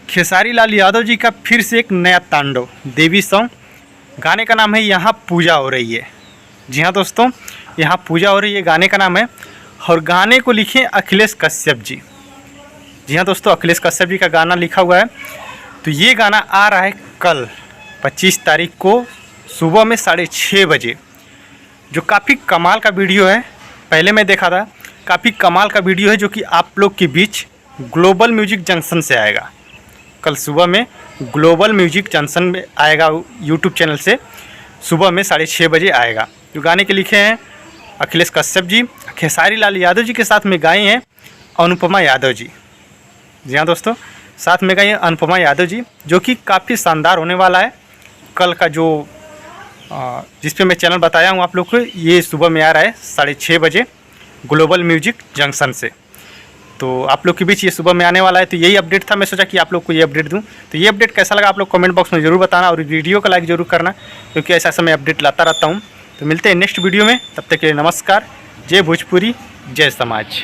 खेसारी लाल यादव जी का फिर से एक नया तांडव देवी सॉन्ग। गाने का नाम है यहाँ पूजा हो रही है। जी हाँ दोस्तों, यहाँ पूजा हो रही है गाने का नाम है, और गाने को लिखे अखिलेश कश्यप जी। जी हाँ दोस्तों, अखिलेश कश्यप जी का गाना लिखा हुआ है। तो ये गाना आ रहा है कल 25 तारीख को सुबह में 6:30 बजे, जो काफ़ी कमाल का वीडियो है। पहले मैं देखा था, काफ़ी कमाल का वीडियो है, जो कि आप लोग के बीच ग्लोबल म्यूजिक जंक्शन से आएगा। कल सुबह में ग्लोबल म्यूजिक जंक्शन में आएगा, यूट्यूब चैनल से सुबह में 6:30 बजे आएगा। जो गाने के लिखे हैं अखिलेश कश्यप जी, खेसारी लाल यादव जी के साथ में गाए हैं अनुपमा यादव जी। जी हाँ दोस्तों, साथ में गाए हैं अनुपमा यादव जी, जो कि काफ़ी शानदार होने वाला है। कल का जो जिस पे मैं चैनल बताया हूँ आप लोग को, ये सुबह में आ रहा है 6:30 बजे ग्लोबल म्यूजिक जंक्शन से। तो आप लोग के बीच ये सुबह में आने वाला है। तो यही अपडेट था, मैं सोचा कि आप लोग को ये अपडेट दूं। तो ये अपडेट कैसा लगा आप लोग कमेंट बॉक्स में ज़रूर बताना, और वीडियो को लाइक ज़रूर करना, क्योंकि ऐसा मैं अपडेट लाता रहता हूं। तो मिलते हैं नेक्स्ट वीडियो में, तब तक के लिए नमस्कार। जय भोजपुरी, जय समाज।